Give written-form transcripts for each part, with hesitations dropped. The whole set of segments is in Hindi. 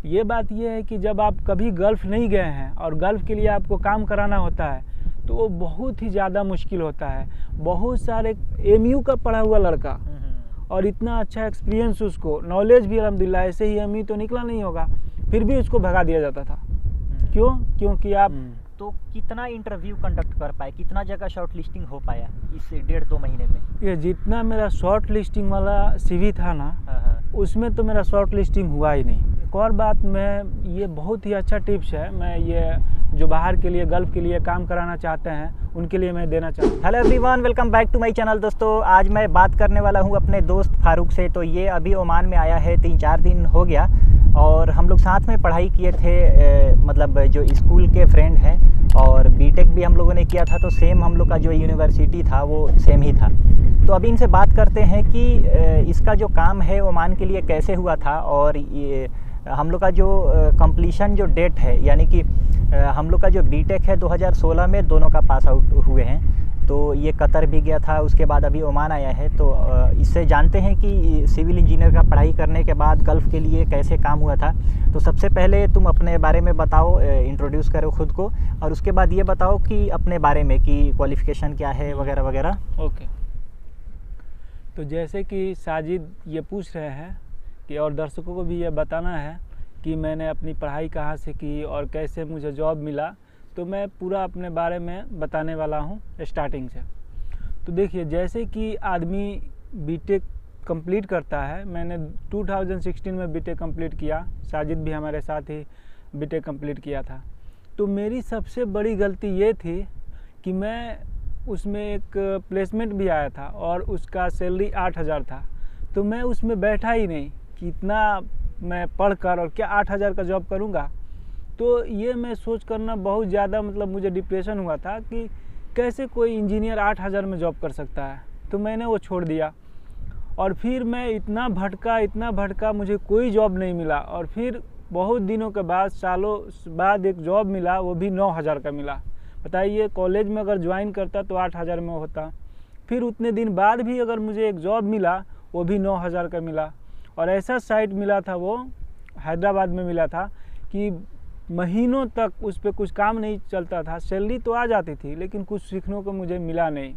ये बात ये है कि जब आप कभी गल्फ़ नहीं गए हैं और गल्फ़ के लिए आपको काम कराना होता है तो वो बहुत ही ज़्यादा मुश्किल होता है। बहुत सारे एमयू का पढ़ा हुआ लड़का और इतना अच्छा एक्सपीरियंस, उसको नॉलेज भी अल्हम्दुलिल्लाह, ऐसे ही एमयू तो निकला नहीं होगा, फिर भी उसको भगा दिया जाता था। क्यों? क्योंकि आप तो कितना इंटरव्यू कंडक्ट कर पाए, कितना जगह शॉर्ट लिस्टिंग हो पाया इस 1.5-2 महीने में? ये जितना मेरा शॉर्ट लिस्टिंग वाला सीवी था ना, उसमें तो मेरा शॉर्ट लिस्टिंग हुआ ही नहीं। एक और बात, मैं ये बहुत ही अच्छा टिप्स है, मैं ये जो बाहर के लिए गल्फ़ के लिए काम कराना चाहते हैं उनके लिए मैं देना चाहता हूँ। Hello everyone, welcome back to my channel. दोस्तों, आज मैं बात करने वाला हूँ अपने दोस्त फारूक से। तो ये अभी ओमान में आया है, 3-4 दिन हो गया और हम लोग साथ में पढ़ाई किए थे। मतलब जो स्कूल के फ्रेंड हैं और बीटेक भी हम लोगों ने किया था, तो सेम हम लोग का जो यूनिवर्सिटी था वो सेम ही था। तो अभी इनसे बात करते हैं कि इसका जो काम है ओमान के लिए कैसे हुआ था और ये हम लोग का जो कंप्लीशन जो डेट है, यानी कि हम लोग का जो बीटेक है 2016 में दोनों का पास आउट हुए हैं। तो ये कतर भी गया था, उसके बाद अभी ओमान आया है। तो इससे जानते हैं कि सिविल इंजीनियर का पढ़ाई करने के बाद गल्फ़ के लिए कैसे काम हुआ था। तो सबसे पहले तुम अपने बारे में बताओ, इंट्रोड्यूस करो खुद को, और उसके बाद ये बताओ कि अपने बारे में कि क्वालिफ़िकेशन क्या है वगैरह वगैरह। ओके। तो जैसे कि साजिद ये पूछ रहे हैं कि और दर्शकों को भी ये बताना है कि मैंने अपनी पढ़ाई कहाँ से की और कैसे मुझे जॉब मिला, तो मैं पूरा अपने बारे में बताने वाला हूँ स्टार्टिंग से। तो देखिए, जैसे कि आदमी बीटेक कंप्लीट करता है, मैंने 2016 में बीटेक कंप्लीट किया, साजिद भी हमारे साथ ही बीटेक कंप्लीट किया था। तो मेरी सबसे बड़ी गलती ये थी कि मैं उसमें एक प्लेसमेंट भी आया था और उसका सैलरी 8,000 था। तो मैं उसमें बैठा ही नहीं कि इतना मैं पढ़कर और क्या 8,000 का जॉब करूँगा। तो ये मैं सोच करना बहुत ज़्यादा, मतलब मुझे डिप्रेशन हुआ था कि कैसे कोई इंजीनियर 8,000 में जॉब कर सकता है। तो मैंने वो छोड़ दिया और फिर मैं इतना भटका, मुझे कोई जॉब नहीं मिला। और फिर बहुत दिनों के बाद, सालों बाद एक जॉब मिला, वो भी 9,000 का मिला। बताइए, कॉलेज में अगर ज्वाइन करता तो 8,000 में होता। फिर उतने दिन बाद भी अगर मुझे एक जॉब मिला, वो भी 9,000 का मिला। और ऐसा साइट मिला था, वो हैदराबाद में मिला था कि महीनों तक उस पर कुछ काम नहीं चलता था। सैलरी तो आ जाती थी लेकिन कुछ सीखने को मुझे मिला नहीं।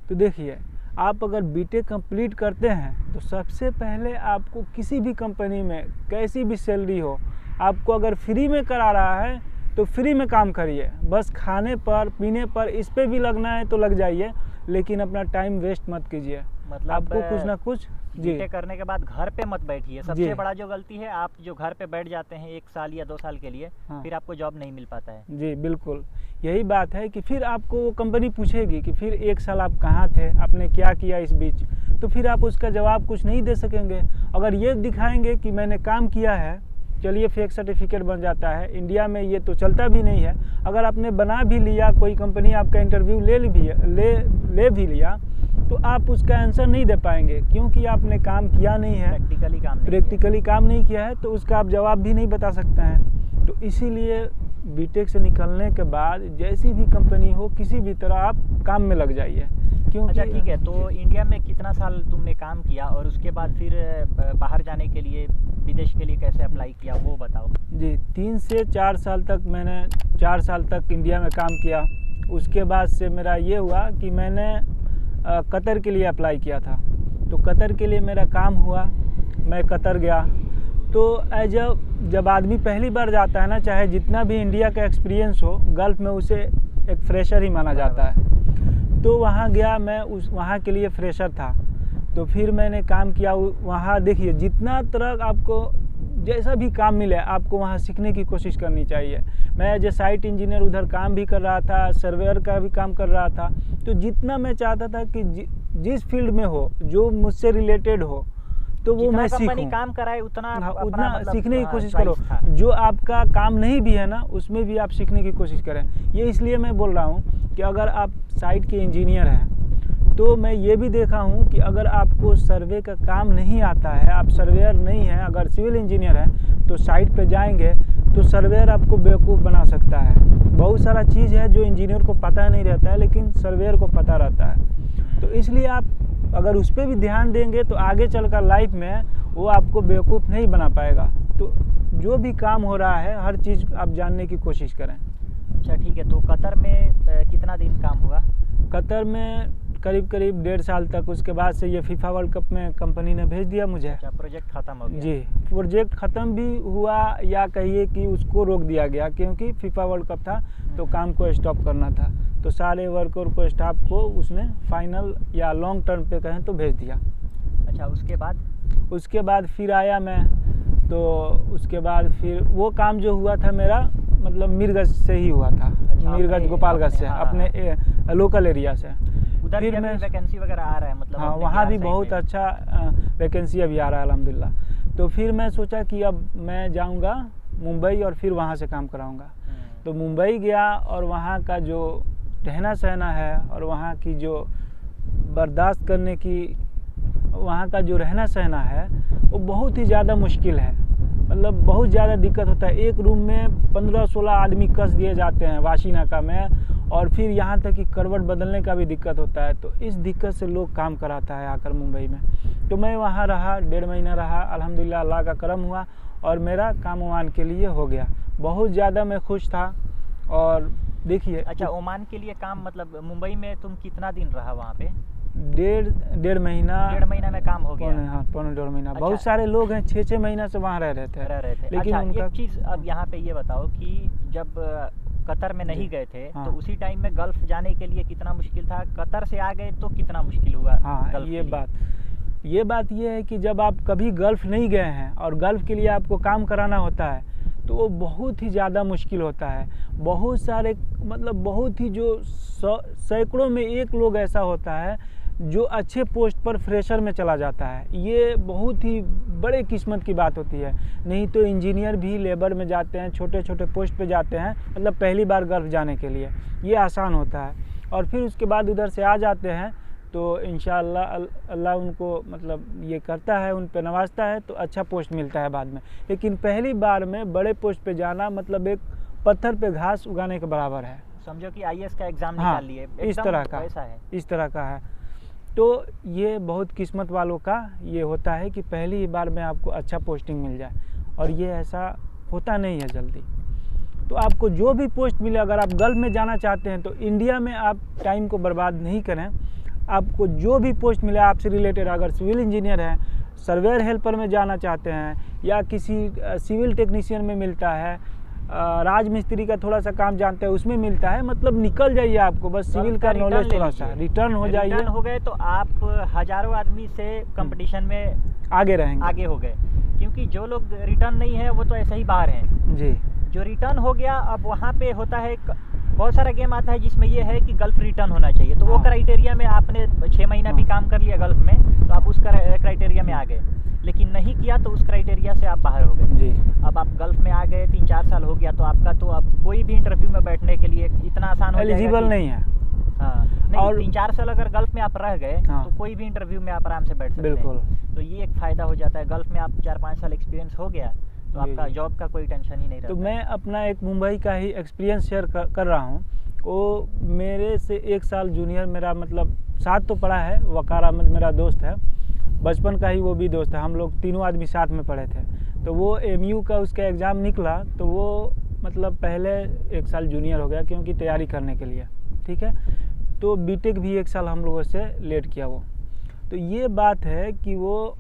तो देखिए, आप अगर बीटेक कंप्लीट करते हैं तो सबसे पहले आपको किसी भी कंपनी में कैसी भी सैलरी हो, आपको अगर फ्री में करा रहा है तो फ्री में काम करिए। बस खाने पर, पीने पर, इस पे भी लगना है तो लग जाइए, लेकिन अपना टाइम वेस्ट मत कीजिए। मतलब आपको कुछ ना कुछ बीटेक करने के बाद घर पे मत बैठिए। सबसे बड़ा जो गलती है, आप जो घर पे बैठ जाते हैं 1 साल या 2 साल के लिए, फिर आपको जॉब नहीं मिल पाता है। जी बिल्कुल, यही बात है कि फिर आपको वो कंपनी पूछेगी कि फिर 1 साल आप कहाँ थे, आपने क्या किया इस बीच, तो फिर आप उसका जवाब कुछ नहीं दे सकेंगे। अगर ये दिखाएंगे कि मैंने काम किया है, चलिए फेक सर्टिफिकेट बन जाता है। इंडिया में ये तो चलता भी नहीं है। अगर आपने बना भी लिया, कोई कंपनी आपका इंटरव्यू ले भी लिया, तो आप उसका आंसर नहीं दे पाएंगे क्योंकि आपने काम किया नहीं है, प्रैक्टिकली काम नहीं किया है, तो उसका आप जवाब भी नहीं बता सकते हैं। तो इसीलिए बीटेक से निकलने के बाद जैसी भी कंपनी हो, किसी भी तरह आप काम में लग जाइए। क्योंकि अच्छा, ठीक है। तो इंडिया में कितना साल तुमने काम किया और उसके बाद फिर बाहर जाने के लिए, विदेश के लिए कैसे अप्लाई किया, वो बताओ। जी, 3 से 4 साल तक मैंने 4 साल तक इंडिया में काम किया। उसके बाद से मेरा ये हुआ कि मैंने कतर के लिए अप्लाई किया था। तो कतर के लिए मेरा काम हुआ, मैं कतर गया। तो जब आदमी पहली बार जाता है ना, चाहे जितना भी इंडिया का एक्सपीरियंस हो, गल्फ़ में उसे एक फ्रेशर ही माना जाता है। तो वहाँ गया मैं, वहाँ के लिए फ्रेशर था। तो फिर मैंने काम किया वहाँ। देखिए, जितना तरह आपको जैसा भी काम मिले, आपको वहाँ सीखने की कोशिश करनी चाहिए। मैं एज ए साइट इंजीनियर उधर काम भी कर रहा था, सर्वेयर का भी काम कर रहा था। तो जितना मैं चाहता था कि जिस फील्ड में हो, जो मुझसे रिलेटेड हो, तो वो मैं सीखूं। काम कराए उतना मतलब सीखने की कोशिश करो। जो आपका काम नहीं भी है ना, उसमें भी आप सीखने की कोशिश करें। ये इसलिए मैं बोल रहा हूँ कि अगर आप साइट के इंजीनियर हैं, तो मैं ये भी देखा हूँ कि अगर आपको सर्वे का काम नहीं आता है, आप सर्वेयर नहीं हैं, अगर सिविल इंजीनियर हैं, तो साइट पे जाएंगे तो सर्वेयर आपको बेवकूफ़ बना सकता है। बहुत सारा चीज़ है जो इंजीनियर को पता नहीं रहता है, लेकिन सर्वेयर को पता रहता है। तो इसलिए आप अगर उस पर भी ध्यान देंगे तो आगे चलकर लाइफ में वो आपको बेवकूफ़ नहीं बना पाएगा। तो जो भी काम हो रहा है हर चीज़ आप जानने की कोशिश करें। अच्छा ठीक है, तो कतर में कितना दिन काम हुआ? कतर में करीब 1.5 साल तक। उसके बाद से ये फीफा वर्ल्ड कप में कंपनी ने भेज दिया मुझे। अच्छा, प्रोजेक्ट ख़त्म हो गया? जी, प्रोजेक्ट ख़त्म भी हुआ या कहिए कि उसको रोक दिया गया, क्योंकि फीफा वर्ल्ड कप था तो काम को स्टॉप करना था। तो सारे वर्कर को, स्टाफ को उसने फाइनल या लॉन्ग टर्म पे कहें तो भेज दिया। अच्छा, उसके बाद फिर आया मैं, तो उसके बाद फिर वो काम जो हुआ था मेरा मतलब मीरगंज से ही हुआ था। अच्छा, मीरगंज गोपालगंज से, हाँ, अपने लोकल एरिया से। उधर फिर भी वैकेंसी वगैरह आ रहा है मतलब? हाँ, वहाँ भी बहुत अच्छा वैकेंसी अभी आ रहा है अल्हम्दुलिल्लाह। तो फिर मैं सोचा कि अब मैं जाऊँगा मुंबई और फिर वहाँ से काम कराऊँगा। तो मुंबई गया और वहाँ का जो रहना सहना है और वहाँ की जो बर्दाश्त करने की, वहाँ का जो रहना सहना है वो बहुत ही ज़्यादा मुश्किल है। मतलब बहुत ज़्यादा दिक्कत होता है। एक रूम में 15-16 आदमी कस दिए जाते हैं वाशीनाका में, और फिर यहाँ तक कि करवट बदलने का भी दिक्कत होता है। तो इस दिक्कत से लोग काम कराता है आकर मुंबई में। तो मैं वहाँ रहा, 1.5 महीना रहा। अल्हम्दुलिल्लाह अल्लाह का करम हुआ और मेरा काम ओमान के लिए हो गया। बहुत ज़्यादा मैं खुश था। और देखिए, अच्छा, ओमान के लिए काम मतलब मुंबई में तुम कितना दिन रहा वहाँ पे? 1.5 महीना। 1.5 महीना में काम हो गया? हाँ, 1.5 महीना। अच्छा। बहुत सारे लोग हैं 6-6 महीना से वहाँ रह रहे थे। लेकिन अच्छा, उनका एक चीज़ अब यहाँ पे ये बताओ कि जब कतर में नहीं गए थे हाँ। तो उसी टाइम में गल्फ जाने के लिए कितना मुश्किल था? कतर से आ गए तो कितना मुश्किल हुआ? हाँ, ये बात ये है कि जब आप कभी गल्फ़ नहीं गए हैं और गल्फ़ के लिए आपको काम कराना होता है तो वो बहुत ही ज़्यादा मुश्किल होता है। बहुत सारे मतलब बहुत ही जो सैकड़ों में एक लोग ऐसा होता है जो अच्छे पोस्ट पर फ्रेशर में चला जाता है। ये बहुत ही बड़े किस्मत की बात होती है। नहीं तो इंजीनियर भी लेबर में जाते हैं, छोटे छोटे पोस्ट पे जाते हैं, मतलब पहली बार गल्फ़ जाने के लिए ये आसान होता है। और फिर उसके बाद उधर से आ जाते हैं तो इंशाअल्लाह अल्लाह उनको मतलब ये करता है, उन पे नवाजता है तो अच्छा पोस्ट मिलता है बाद में। लेकिन पहली बार में बड़े पोस्ट पे जाना मतलब एक पत्थर पे घास उगाने के बराबर है। समझो कि आईएएस का एग्ज़ाम हाँ, निकाल लिए, इस तरह का ऐसा है। इस तरह का है। तो ये बहुत किस्मत वालों का ये होता है कि पहली ही बार में आपको अच्छा पोस्टिंग मिल जाए, और ये ऐसा होता नहीं है जल्दी। तो आपको जो भी पोस्ट मिले, अगर आप गल्फ़ में जाना चाहते हैं तो इंडिया में आप टाइम को बर्बाद नहीं करें। आपको जो भी पोस्ट मिले आपसे रिलेटेड, अगर सिविल इंजीनियर हैं, सर्वेयर हेल्पर में जाना चाहते हैं, या किसी सिविल टेक्नीशियन में मिलता है, राज मिस्त्री का थोड़ा सा काम जानते हैं उसमें मिलता है, मतलब निकल जाइए। आपको बस सिविल का नॉलेज थोड़ा सा रिटर्न हो जाइए। रिटर्न हो गए तो आप हज़ारों आदमी से कंपटीशन में आगे रहेंगे, आगे हो गए। क्योंकि जो लोग रिटर्न नहीं है वो तो ऐसे ही बाहर हैं जी। जो रिटर्न हो गया, अब वहाँ पे होता है बहुत सारा गेम आता है जिसमें ये है कि गल्फ रिटर्न होना चाहिए। तो वो क्राइटेरिया में आपने 6 महीना भी काम कर लिया गल्फ में तो आप उस क्राइटेरिया में आ गए, लेकिन नहीं किया तो उस क्राइटेरिया से आप बाहर हो गए जी। अब आप गल्फ में आ गए, 3-4 साल हो गया, तो आपका तो अब कोई भी इंटरव्यू में बैठने के लिए इतना आसान हो एलिजिबल नहीं है। हाँ, नहीं, और 3-4 साल अगर गल्फ में आप रह गए तो कोई भी इंटरव्यू में आप आराम से बैठ सकते हैं। बिल्कुल। तो ये एक फ़ायदा हो जाता है। गल्फ में आप 4-5 साल एक्सपीरियंस हो गया तो आपका जॉब का कोई टेंशन ही नहीं रहता। तो मैं अपना एक मुंबई का ही एक्सपीरियंस शेयर कर रहा हूँ। वो मेरे से 1 साल जूनियर, मेरा मतलब साथ तो पढ़ा है, वकार अहमद मेरा दोस्त है, बचपन का ही वो भी दोस्त है। हम लोग तीनों आदमी साथ में पढ़े थे। तो वो एमयू का उसका एग्ज़ाम निकला तो वो मतलब पहले 1 साल जूनियर हो गया क्योंकि तैयारी करने के लिए, ठीक है। तो बीटेक भी 1 साल हम लोगों से लेट किया वो। तो ये बात है कि वो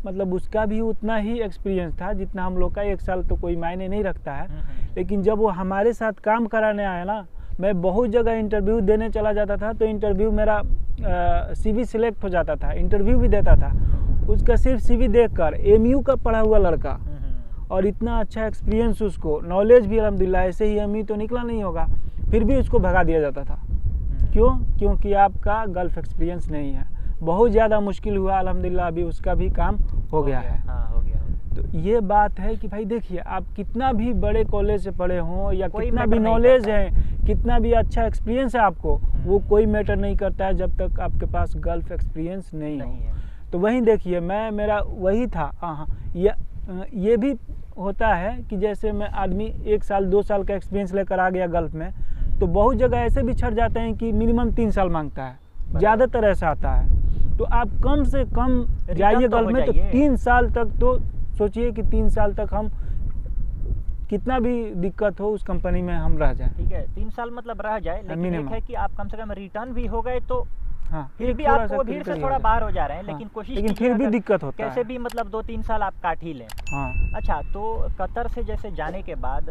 मतलब उसका भी उतना ही एक्सपीरियंस था जितना हम लोग का। 1 साल तो कोई मायने नहीं रखता है, लेकिन जब वो हमारे साथ काम कराने आया ना, मैं बहुत जगह इंटरव्यू देने चला जाता था तो इंटरव्यू मेरा सीवी सिलेक्ट हो जाता था, इंटरव्यू भी देता था। उसका सिर्फ सीवी देखकर, एमयू का पढ़ा हुआ लड़का और इतना अच्छा एक्सपीरियंस, उसको नॉलेज भी अल्हम्दुलिल्लाह, ऐसे ही एमयू तो निकला नहीं होगा, फिर भी उसको भगा दिया जाता था। क्यों? क्योंकि आपका गल्फ एक्सपीरियंस नहीं है। बहुत ज़्यादा मुश्किल हुआ, अल्हम्दुलिल्लाह अभी उसका भी काम हो गया है। हाँ, हो गया। तो ये बात है कि भाई देखिए, आप कितना भी बड़े कॉलेज से पढ़े हों या कितना भी नॉलेज है, कितना भी अच्छा एक्सपीरियंस है आपको, वो कोई मैटर नहीं करता है जब तक आपके पास गल्फ एक्सपीरियंस नहीं हो। तो वहीं देखिए, मेरा वही था। हाँ, ये भी होता है कि जैसे मैं आदमी 1 साल 2 साल का एक्सपीरियंस लेकर आ गया गल्फ में, तो बहुत जगह ऐसे भी छट जाते हैं कि मिनिमम 3 साल मांगता है, ज़्यादातर ऐसा आता है। तो आप कम से कम जाइए गल्फ में तो 3 साल तक, तो सोचिए कि 3 साल तक हम कितना भी दिक्कत हो उस कंपनी में हम रह जाएं। ठीक है, 3 साल मतलब रह जाए, लेकिन एक मिनिमम। है कि आप कम से कम रिटर्न भी हो गए तो हाँ, फिर भी थोड़ा आप सा वो भीड़ से critical थोड़ा हो बाहर हो जा रहे हैं, हाँ, लेकिन कोशिश लेकिन कीजिए फिर भी अगर दिक्कत होता कैसे है। भी मतलब 2-3 साल आप काट ही लें। हाँ, अच्छा, तो कतर से जैसे जाने के बाद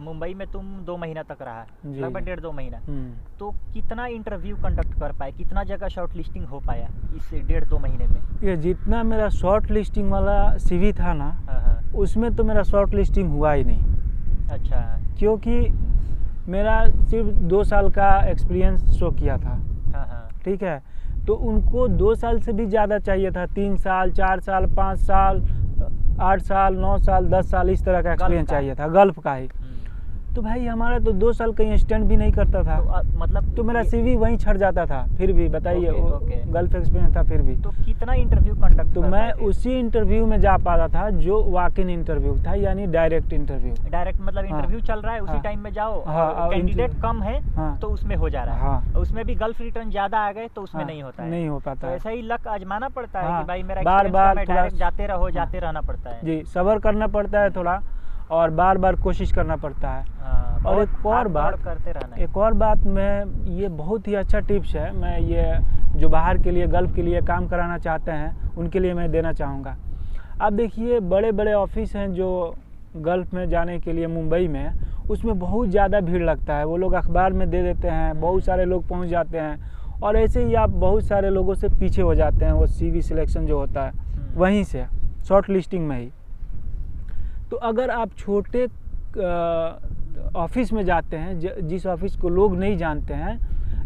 मुंबई में तुम 2 महीना तक रहा, जी। लगभग 1.5-2 महीना, हम्म। तो कितना इंटरव्यू कंडक्ट कर पाए, कितना जगह शॉर्ट लिस्टिंग हो पाया इस 1.5-2 महीने में? ये जितना मेरा शॉर्ट लिस्टिंग वाला CV था ना, हाँ हाँ। उसमें तो मेरा शॉर्ट लिस्टिंग हुआ ही नहीं, अच्छा। क्योंकि मेरा सिर्फ 2 साल का एक्सपीरियंस शो किया था। हाँ हाँ। ठीक है, तो उनको 2 साल से भी ज़्यादा चाहिए था, 3 साल, 4 साल, 5 साल, 8 साल, 9 साल, 10 साल, इस तरह का एक्सपीरियंस चाहिए था, गल्फ का ही। तो भाई हमारा तो 2 साल कहीं स्टैंड भी नहीं करता था, तो मतलब तो मेरा CV वहीं छट जाता था। फिर भी बताइए, ओके। गल्फ एक्सपीरियंस था फिर भी। तो कितना इंटरव्यू कंडक्ट तो कर मैं पाए थे? उसी इंटरव्यू में जा पाता था जो वॉक इन इंटरव्यू था, यानी डायरेक्ट इंटरव्यू। डायरेक्ट मतलब हाँ। इंटरव्यू चल रहा है, उसी हाँ। टाइम में जाओ, हाँ, और और कैंडिडेट इंटरव्यू- कम है हाँ। तो उसमें हो जा रहा है। हाँ। उसमें भी गल्फ रिटर्न ज़्यादा आ गए तो उसमें हाँ, नहीं होता है। नहीं हो तो पाता है। ऐसा ही लक आजमाना पड़ता है हाँ, कि भाई मेरा बार-बार एक्सपीरियंस कम है, थोड़ा- डायरेक्ट जाते रहो, हाँ। जाते रहना पड़ता है। जी, सब्र करना पड़ता है थोड़ा, और बार बार कोशिश करना पड़ता है। हाँ, और बहुत एक और भाग दौड़ बात, करते रहना है। एक और बात, मैं ये बहुत ही अच्छा टिप्स है, मैं ये जो बाहर के लिए, गल्फ के लिए काम कराना चाहते हैं उनके लिए मैं देना चाहूँगा। आप देखिए, बड़े बड़े ऑफिस हैं जो गल्फ में जाने के लिए मुंबई में, उसमें बहुत ज़्यादा भीड़ लगता है। वो लोग अखबार में दे देते हैं, बहुत सारे लोग पहुंच जाते हैं, और ऐसे ही आप बहुत सारे लोगों से पीछे हो जाते हैं। वो CV सिलेक्शन जो होता है वहीं से, शॉर्ट लिस्टिंग में ही। तो अगर आप छोटे ऑफिस में जाते हैं, जिस ऑफिस को लोग नहीं जानते हैं,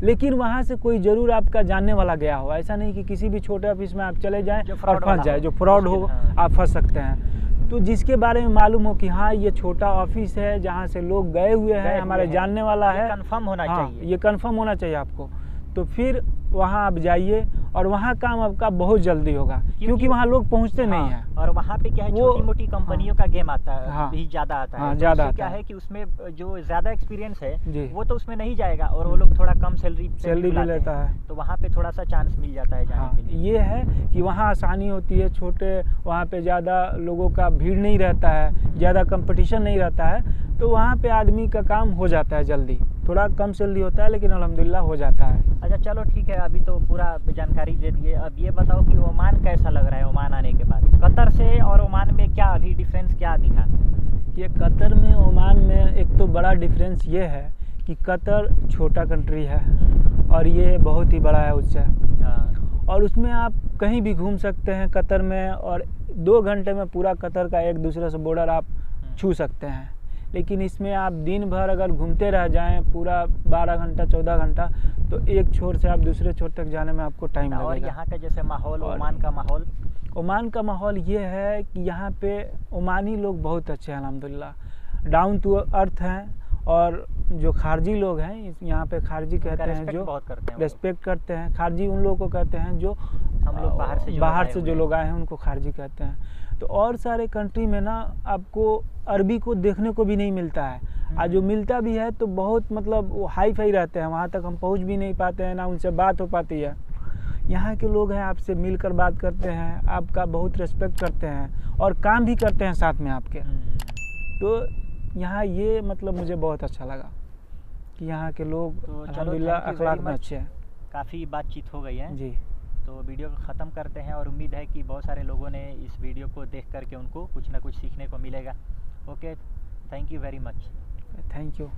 लेकिन वहाँ से कोई ज़रूर आपका जानने वाला गया हो, ऐसा नहीं कि किसी भी छोटे ऑफिस में आप चले जाएं और फंस जाए, जो फ्रॉड हो आप फंस सकते हैं। तो जिसके बारे में मालूम हो कि हाँ ये छोटा ऑफिस है जहाँ से लोग गए हुए हैं, हमारे जानने वाला है, कंफर्म होना चाहिए। ये कंफर्म होना चाहिए आपको, तो फिर वहाँ आप जाइए, और वहाँ काम आपका बहुत जल्दी होगा, क्योंकि वहाँ लोग पहुँचते नहीं हैं। और वहाँ पे क्या है, छोटी मोटी कंपनियों का गेम आता है, हाँ। भी ज़्यादा आता है। हाँ, तो ज़्यादा उससे आता क्या है। है कि उसमें जो ज़्यादा एक्सपीरियंस है जी। वो तो उसमें नहीं जाएगा, और वो लोग थोड़ा कम सैलरी भी लेता है, तो वहाँ पे थोड़ा सा चांस मिल जाता है जाने हाँ, के लिए। ये है कि वहाँ आसानी होती है, छोटे वहाँ पे ज़्यादा लोगों का भीड़ नहीं रहता है, ज़्यादा कंपटीशन नहीं रहता है, तो वहाँ पे आदमी का काम हो जाता है जल्दी। थोड़ा कम सैलरी होता है, लेकिन अल्हम्दुलिल्लाह हो जाता है। अच्छा, चलो ठीक है, अभी तो पूरा जानकारी दे दिए। अब ये बताओ कि ओमान कैसा लग रहा है ओमान आने के बाद? कतर से और ओमान में क्या अभी डिफरेंस क्या दिखा? ये कतर में ओमान में एक तो बड़ा डिफरेंस ये है कि कतर छोटा कंट्री है और ये बहुत ही बड़ा है उससे, और उसमें आप कहीं भी घूम सकते हैं कतर में, और 2 घंटे में पूरा कतर का एक दूसरे से बॉर्डर आप छू सकते हैं। लेकिन इसमें आप दिन भर अगर घूमते रह जाएं, पूरा 12 घंटा 14 घंटा, तो एक छोर से आप दूसरे छोर तक जाने में आपको टाइम लगेगा। और यहाँ का जैसे माहौल, ओमान का माहौल? ओमान का माहौल ये है कि यहाँ पे ओमानी लोग बहुत अच्छे हैं अल्हम्दुलिल्लाह, डाउन टू अर्थ हैं, और जो खारजी लोग हैं, यहाँ पे खारजी कहते हैं, जो रेस्पेक्ट करते हैं। खारजी उन लोगों को कहते हैं जो हम लोग बाहर से जो लोग आए हैं उनको खारजी कहते हैं। तो और सारे कंट्री में ना आपको अरबी को देखने को भी नहीं मिलता है, और जो मिलता भी है तो बहुत मतलब वो हाई फाई रहते हैं, वहाँ तक हम पहुँच भी नहीं पाते हैं, ना उनसे बात हो पाती है। यहाँ के लोग हैं, आपसे मिलकर बात करते हैं, आपका बहुत रेस्पेक्ट करते हैं, और काम भी करते हैं साथ में आपके। तो यहाँ ये मतलब मुझे बहुत अच्छा लगा कि यहाँ के लोग तो अल्हम्दुलिल्लाह अखलाक में अच्छे हैं। काफ़ी बातचीत हो गई है जी, तो वीडियो को ख़त्म करते हैं, और उम्मीद है कि बहुत सारे लोगों ने इस वीडियो को देख करके उनको कुछ ना कुछ सीखने को मिलेगा। Okay, thank you very much. Thank you.